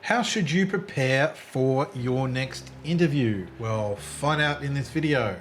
How should you prepare for your next interview? Well, find out in this video.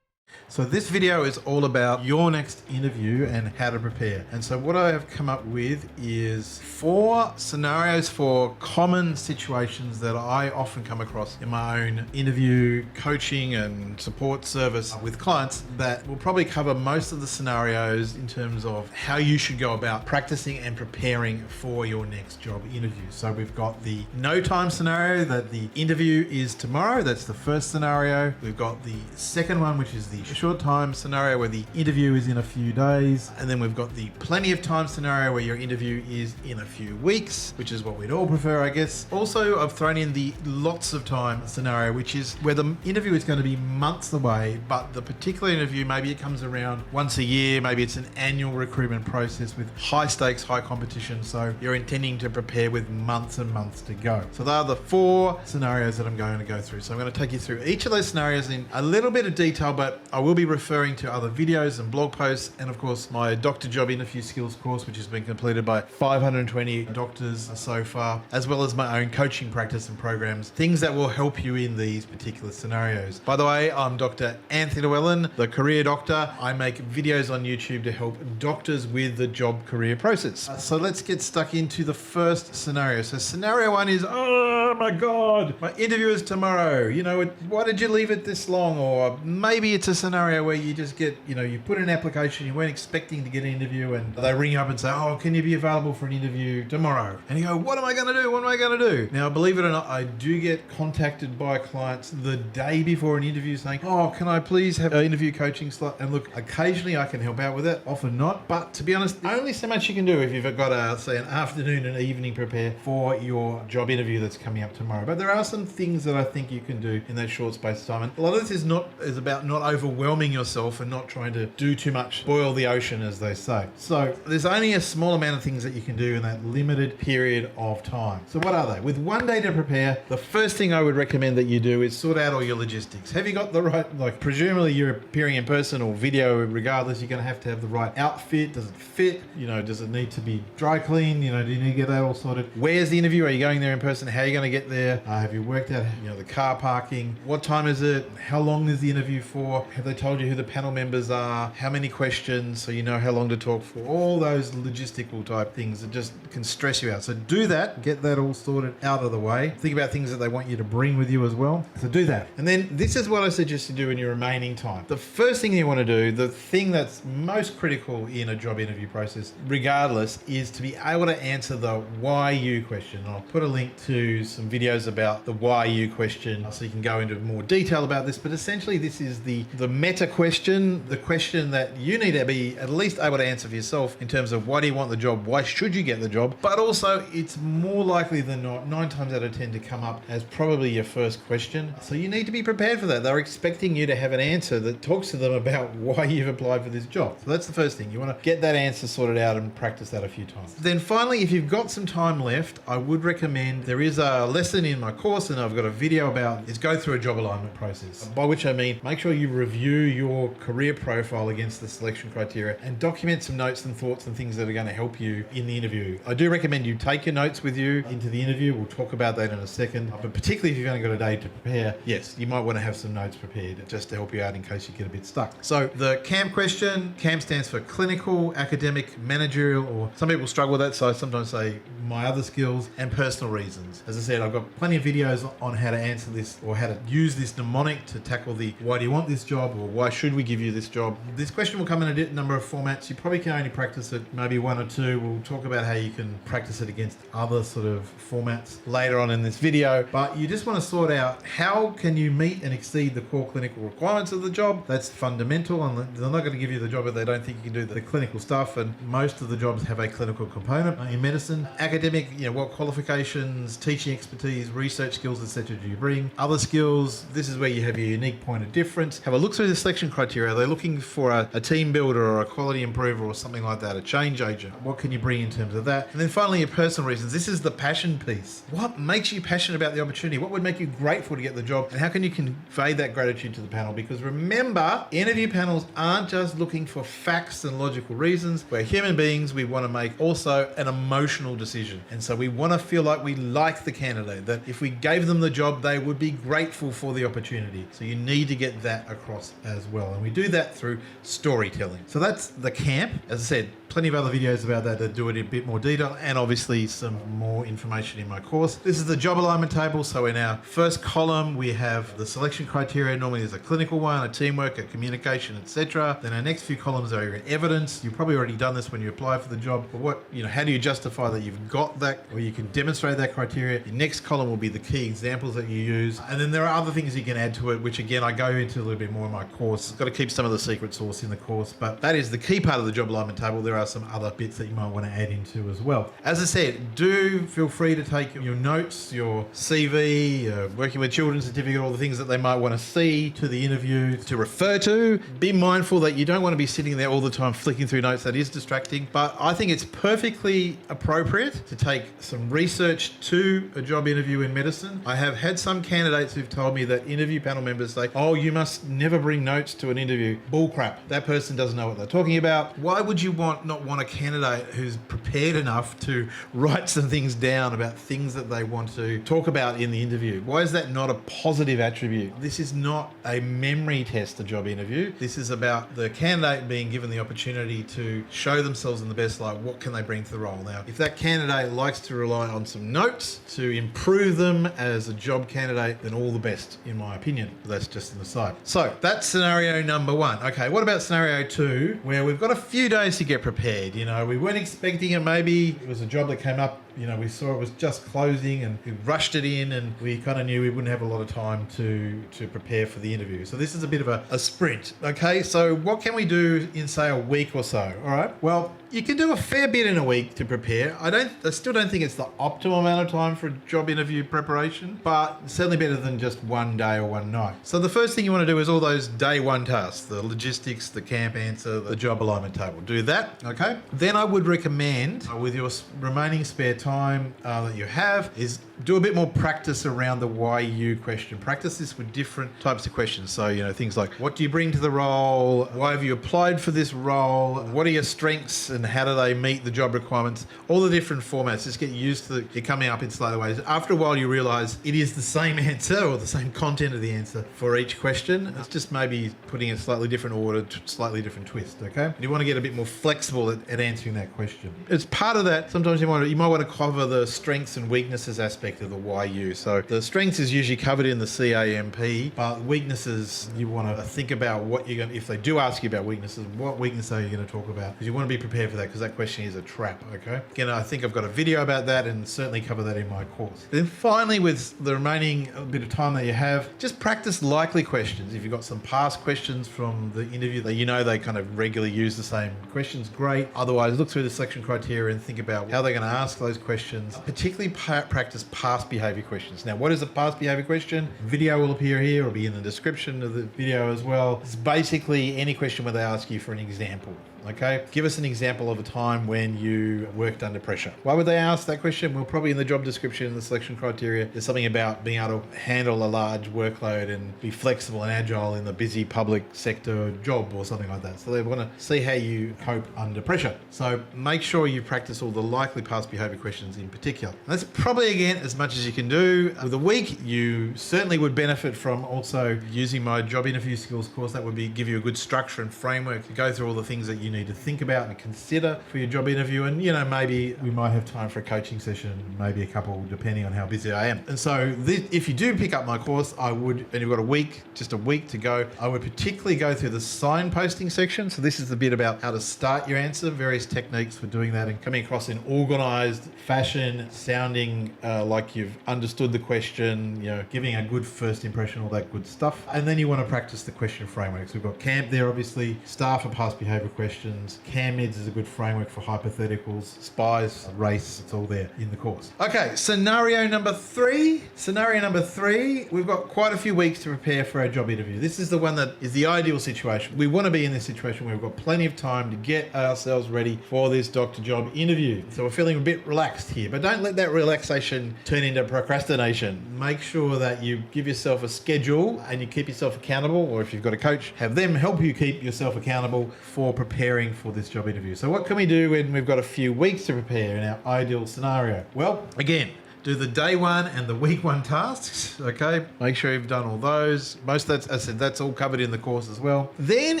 So this video is all about your next interview and how to prepare. And so what I have come up with is 4 scenarios for common situations that I often come across in my own interview coaching and support service with clients that will probably cover most of the scenarios in terms of how you should go about practicing and preparing for your next job interview. So we've got the no time scenario that the interview is tomorrow. That's the first scenario. We've got the second one, which is the short time scenario where the interview is in a few days, and then we've got the plenty of time scenario where your interview is in a few weeks, which is what we'd all prefer, I guess. Also, I've thrown in the lots of time scenario, which is where the interview is going to be months away, but the particular interview, maybe it comes around once a year, maybe it's an annual recruitment process with high stakes, high competition, so you're intending to prepare with months and months to go. So they are the 4 scenarios that I'm going to go through. So I'm going to take you through each of those scenarios in a little bit of detail, but I will be referring to other videos and blog posts, and of course my Doctor Job Interview Skills course, which has been completed by 520 doctors so far, as well as my own coaching practice and programs, things that will help you in these particular scenarios. By the way, I'm Dr. Anthony Llewellyn, the career doctor. I make videos on YouTube to help doctors with the job career process. So let's get stuck into the first scenario. So scenario 1 is, oh my God, my interview is tomorrow. You know, why did you leave it this long? Or maybe it's a scenario where you just get, you put in an application, you weren't expecting to get an interview, and they ring you up and say, oh, can you be available for an interview tomorrow? And you go, what am I going to do? What am I going to do? Now, believe it or not, I do get contacted by clients the day before an interview saying, oh, can I please have an interview coaching slot? And look, occasionally I can help out with it, often not. But to be honest, only so much you can do if you've got say an afternoon and evening prepare for your job interview that's coming up tomorrow. But there are some things that I think you can do in that short space of time. And a lot of this is about not overwhelming yourself and not trying to do too much, boil the ocean, as they say. So there's only a small amount of things that you can do in that limited period of time. So what are they? With 1 day to prepare, the first thing I would recommend that you do is sort out all your logistics. Have you got the right, presumably you're appearing in person or video, regardless, you're going to have the right outfit. Does it fit? Does it need to be dry cleaned? Do you need to get that all sorted? Where's the interview? Are you going there in person? How are you going to get there? Have you worked out, the car parking? What time is it? How long is the interview for? Have they told you who the panel members are? How many questions, so you know how long to talk for? All those logistical type things that just can stress you out. So do that, get that all sorted out of the way. Think about things that they want you to bring with you as well. So do that. And then this is what I suggest you do in your remaining time. The first thing you want to do, the thing that's most critical in a job interview process, regardless, is to be able to answer the why you question. I'll put a link to some videos about the why you question so you can go into more detail about this, but essentially this is the meta question, the question that you need to be at least able to answer for yourself in terms of why do you want the job, why should you get the job, but also it's more likely than not, 9 times out of 10, to come up as probably your first question. So you need to be prepared for that. They're expecting you to have an answer that talks to them about why you've applied for this job. So that's the first thing. You want to get that answer sorted out and practice that a few times. Then finally, if you've got some time left, I would recommend, there is a lesson in my course and I've got a video about, is go through a job alignment process. By which I mean, make sure you review your career profile against the selection criteria and document some notes and thoughts and things that are going to help you in the interview. I do recommend you take your notes with you into the interview. We'll talk about that in a second, but particularly if you've only got a day to prepare, yes, you might want to have some notes prepared just to help you out in case you get a bit stuck. So the CAM question, CAM stands for clinical, academic, managerial, or some people struggle with that, so I sometimes say my other skills and personal reasons. As I said, I've got plenty of videos on how to answer this or how to use this mnemonic to tackle the why do you want this job or why should we give you this job. This question will come in a number of formats. You probably can only practice it maybe 1 or 2. We'll talk about how you can practice it against other sort of formats later on in this video, but you just want to sort out how can you meet and exceed the core clinical requirements of the job. That's fundamental, and they're not going to give you the job if they don't think you can do the clinical stuff, and most of the jobs have a clinical component. In medicine, academic, what qualifications, teaching expertise, research skills, etc. do you bring? Other skills, this is where you have your unique point of difference. Have a look through the selection criteria. Are they looking for a team builder or a quality improver or something like that, a change agent? What can you bring in terms of that? And then finally, your personal reasons. This is the passion piece. What makes you passionate about the opportunity? What would make you grateful to get the job? And how can you convey that gratitude to the panel? Because remember, interview panels aren't just looking for facts and logical reasons. We're human beings. We want to make also an emotional decision. And so we want to feel like we like the candidate, that if we gave them the job, they would be grateful for the opportunity. So you need to get that across as well. And we do that through storytelling. So that's the camp. As I said, plenty of other videos about that do it in a bit more detail, and obviously some more information in my course. This is the job alignment table. So in our first column, we have the selection criteria. Normally there's a clinical one, a teamwork, a communication, etc. Then our next few columns are your evidence. You've probably already done this when you apply for the job, but how do you justify that you've got that, or you can demonstrate that criteria? Your next column will be the key examples that you use. And then there are other things you can add to it, which again, I go into a little bit more in my course. I've got to keep some of the secret sauce in the course, but that is the key part of the job alignment table. There are some other bits that you might want to add into as well. As I said, do feel free to take your notes, your CV, working with children certificate, all the things that they might want to see to the interview to refer to. Be mindful that you don't want to be sitting there all the time flicking through notes. That is distracting, but I think it's perfectly appropriate to take some research to a job interview in medicine. I have had some candidates who've told me that interview panel members say, oh, you must never bring notes to an interview. Bull crap. That person doesn't know what they're talking about. Why would you not want a candidate who's prepared enough to write some things down about things that they want to talk about in the interview? Why is that not a positive attribute? This is not a memory test, a job interview. This is about the candidate being given the opportunity to show themselves in the best light. What can they bring to the role? Now, if that candidate likes to rely on some notes to improve them as a job candidate, then all the best, in my opinion. But that's just an aside. So that's scenario number one. Okay, what about scenario two, where we've got a few days to get prepared? We weren't expecting it. Maybe it was a job that came up, we saw it was just closing and we rushed it in, and we kind of knew we wouldn't have a lot of time to prepare for the interview. So this is a bit of a sprint. Okay, so what can we do in, say, a week or so? All right, well, you can do a fair bit in a week to prepare. I still don't think it's the optimal amount of time for a job interview preparation, but certainly better than just one day or one night. So the first thing you want to do is all those day one tasks, the logistics, the camp answer, the job alignment table. Do that, okay? Then I would recommend, with your remaining spare time that you have, is do a bit more practice around the why you question. Practice this with different types of questions. So, things like, what do you bring to the role? Why have you applied for this role? What are your strengths and how do they meet the job requirements? All the different formats. Just get used to it coming up in slightly ways. After a while, you realize it is the same answer or the same content of the answer for each question. It's just maybe putting a slightly different order, slightly different twist, okay? And you want to get a bit more flexible at answering that question. As part of that, sometimes you might want to cover the strengths and weaknesses aspect of the why you. So the strengths is usually covered in the CAMP, but weaknesses, you want to think about what you're going to, if they do ask you about weaknesses, what weakness are you going to talk about? Because you want to be prepared for that, because that question is a trap, okay? Again, I think I've got a video about that and certainly cover that in my course. Then finally, with the remaining bit of time that you have, just practice likely questions. If you've got some past questions from the interview that they kind of regularly use the same questions, great. Otherwise, look through the selection criteria and think about how they're going to ask those questions. Particularly practice past behavior questions. Now, what is a past behavior question? Video will appear here or be in the description of the video as well. It's basically any question where they ask you for an example. Okay, give us an example of a time when you worked under pressure. Why would they ask that question? Well, probably in the job description and the selection criteria, there's something about being able to handle a large workload and be flexible and agile in the busy public sector job or something like that. So they want to see how you cope under pressure. So make sure you practice all the likely past behavior questions in particular. And that's probably, again, as much as you can do. With a week, you certainly would benefit from also using my job interview skills course. That would give you a good structure and framework to go through all the things that you need to think about and consider for your job interview. And maybe we might have time for a coaching session, maybe a couple, depending on how busy I am. And so if you do pick up my course, and you've got just a week to go, I would particularly go through the signposting section. So this is the bit about how to start your answer, various techniques for doing that and coming across in organized fashion, sounding like you've understood the question, giving a good first impression, all that good stuff. And then you want to practice the question frameworks. We've got CAMP there, obviously, STAR for past behavior questions, questions. CAMEDS is a good framework for hypotheticals. SPIES, race, it's all there in the course. Okay, scenario number three. Scenario number three, we've got quite a few weeks to prepare for our job interview. This is the one that is the ideal situation. We want to be in this situation where we've got plenty of time to get ourselves ready for this doctor job interview. So we're feeling a bit relaxed here, but don't let that relaxation turn into procrastination. Make sure that you give yourself a schedule and you keep yourself accountable, or if you've got a coach, have them help you keep yourself accountable for preparing for this job interview. So what can we do when we've got a few weeks to prepare in our ideal scenario? Well, again, do the day one and the week one tasks, okay? Make sure you've done all those. Most of that's, as I said, that's all covered in the course as well. Then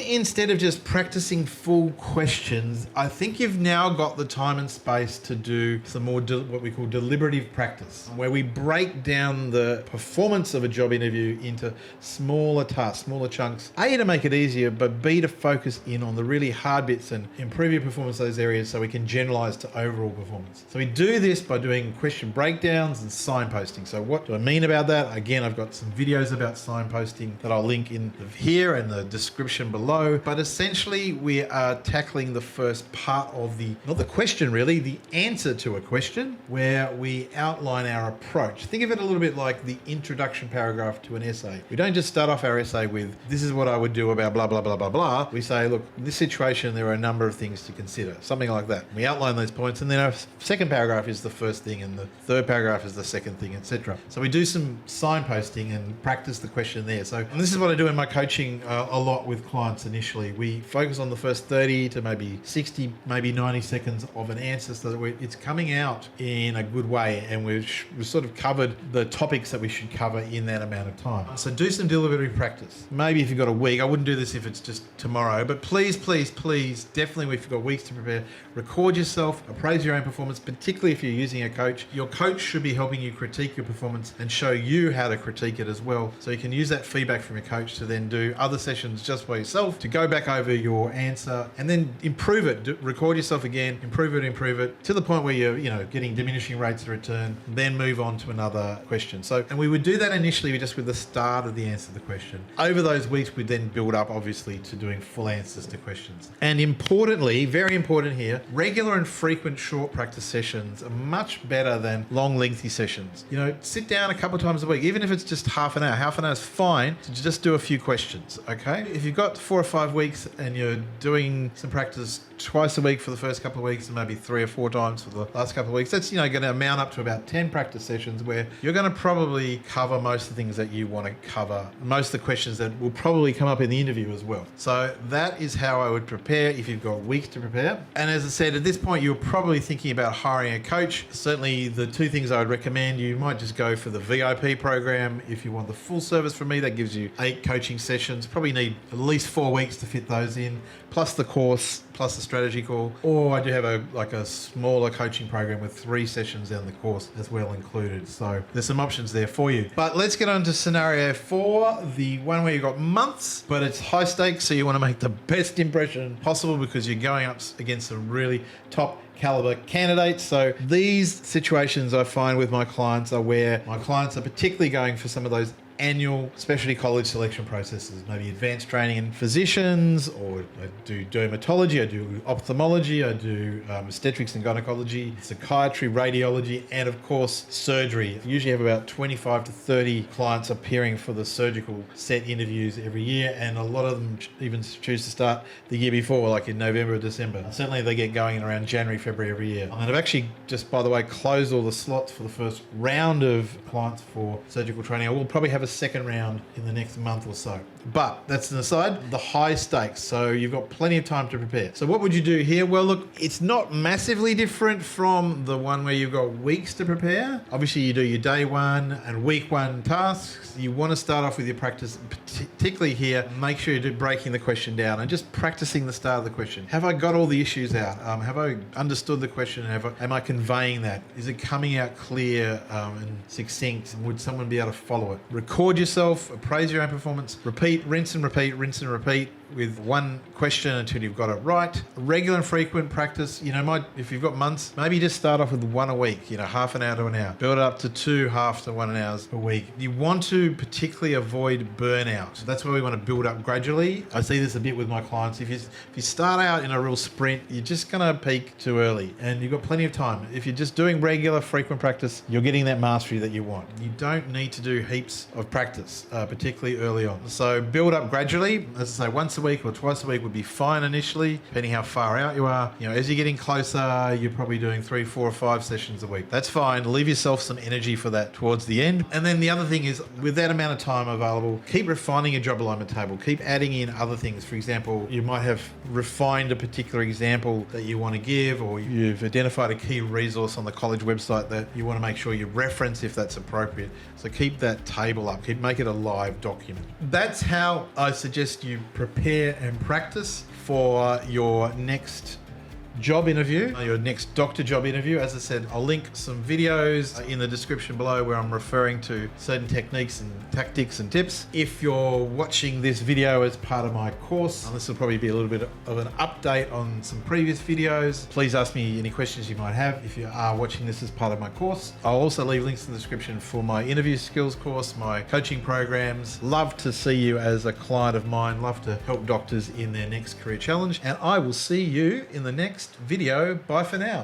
instead of just practicing full questions, I think you've now got the time and space to do some more what we call deliberative practice, where we break down the performance of a job interview into smaller tasks, smaller chunks. A, to make it easier, but B, to focus in on the really hard bits and improve your performance in those areas so we can generalize to overall performance. So we do this by doing question breakdowns and signposting. So what do I mean about that? Again, I've got some videos about signposting that I'll link in here and the description below. But essentially, we are tackling the first part of not the question really, the answer to a question, where we outline our approach. Think of it a little bit like the introduction paragraph to an essay. We don't just start off our essay with, this is what I would do about blah, blah, blah, blah, blah. We say, look, in this situation, there are a number of things to consider, something like that. We outline those points, and then our second paragraph is the first thing, and the third paragraph is the second thing, etc. So we do some signposting and practice the question there. So, and this is what I do in my coaching a lot with clients initially. We focus on the first 30 to maybe 60, maybe 90 seconds of an answer so that it's coming out in a good way, and we've sort of covered the topics that we should cover in that amount of time. So do some deliberative practice. Maybe if you've got a week, I wouldn't do this if it's just tomorrow, but please, please, please, definitely if you've got weeks to prepare, record yourself, appraise your own performance, particularly if you're using a coach. Your coach should be helping you critique your performance and show you how to critique it as well. So you can use that feedback from your coach to then do other sessions just by yourself to go back over your answer and then improve it. Record yourself again, improve it to the point where you're, getting diminishing rates of return, then move on to another question. So, and we would do that initially just with the start of the answer to the question. Over those weeks, we then build up obviously to doing full answers to questions. And importantly, very important here, regular and frequent short practice sessions are much better than long, lengthy sessions. Sit down a couple of times a week, even if it's just half an hour. Half an hour is fine to just do a few questions, okay? If you've got 4 or 5 weeks and you're doing some practice twice a week for the first couple of weeks and maybe 3 or 4 times for the last couple of weeks, that's, going to amount up to about 10 practice sessions where you're going to probably cover most of the things that you want to cover, most of the questions that will probably come up in the interview as well. So that is how I would prepare if you've got weeks to prepare. And as I said, at this point, you're probably thinking about hiring a coach. Certainly the 2 things I would recommend, you might just go for the VIP program. If you want the full service from me, that gives you 8 coaching sessions. Probably need at least 4 weeks to fit those in, plus the course, plus the strategy call. Or I do have a smaller coaching program with 3 sessions down the course as well included. So there's some options there for you. But let's get on to scenario 4, the one where you've got months, but it's high stakes. So you want to make the best impression possible because you're going up against some really top caliber candidates. So these situations I find with my clients are where my clients are particularly going for some of those annual specialty college selection processes, maybe advanced training in physicians, or I do dermatology, I do ophthalmology, I do obstetrics and gynecology, psychiatry, radiology, and of course surgery. I usually have about 25 to 30 clients appearing for the surgical set interviews every year, and a lot of them even choose to start the year before, like in November or December. Certainly they get going in around January, February every year. And I've actually just, by the way, closed all the slots for the first round of clients for surgical training. I will probably have a second round in the next month or so. But that's an aside. The high stakes, so you've got plenty of time to prepare. So what would you do here? Well, look, it's not massively different from the one where you've got weeks to prepare. Obviously, you do your day one and week one tasks. You want to start off with your practice, particularly here. Make sure you're breaking the question down and just practicing the start of the question. Have I got all the issues out? Have I understood the question? Am I conveying that? Is it coming out clear and succinct? Would someone be able to follow it? Record yourself, appraise your own performance, repeat, rinse and repeat, rinse and repeat. with one question until you've got it right. Regular and frequent practice, if you've got months, maybe just start off with one a week, half an hour to an hour. Build it up to 2 half to 1 hours a week. You want to particularly avoid burnout. So that's where we want to build up gradually. I see this a bit with my clients. If you start out in a real sprint, you're just going to peak too early, and you've got plenty of time. If you're just doing regular, frequent practice, you're getting that mastery that you want. You don't need to do heaps of practice, particularly early on. So build up gradually. As I say, once a week or twice a week would be fine initially, depending how far out you are. As you're getting closer, you're probably doing 3, 4, or 5 sessions a week. That's fine. Leave yourself some energy for that towards the end. And then the other thing is, with that amount of time available, keep refining your job alignment table. Keep adding in other things. For example, you might have refined a particular example that you want to give, or you've identified a key resource on the college website that you want to make sure you reference if that's appropriate. So keep that table up. Make it a live document. That's how I suggest you prepare and practice for your next job interview, your next doctor job interview. As I said, I'll link some videos in the description below where I'm referring to certain techniques and tactics and tips. If you're watching this video as part of my course, this will probably be a little bit of an update on some previous videos. Please ask me any questions you might have if you are watching this as part of my course. I'll also leave links in the description for my interview skills course, my coaching programs. Love to see you as a client of mine. Love to help doctors in their next career challenge. And I will see you in the next video. Bye for now.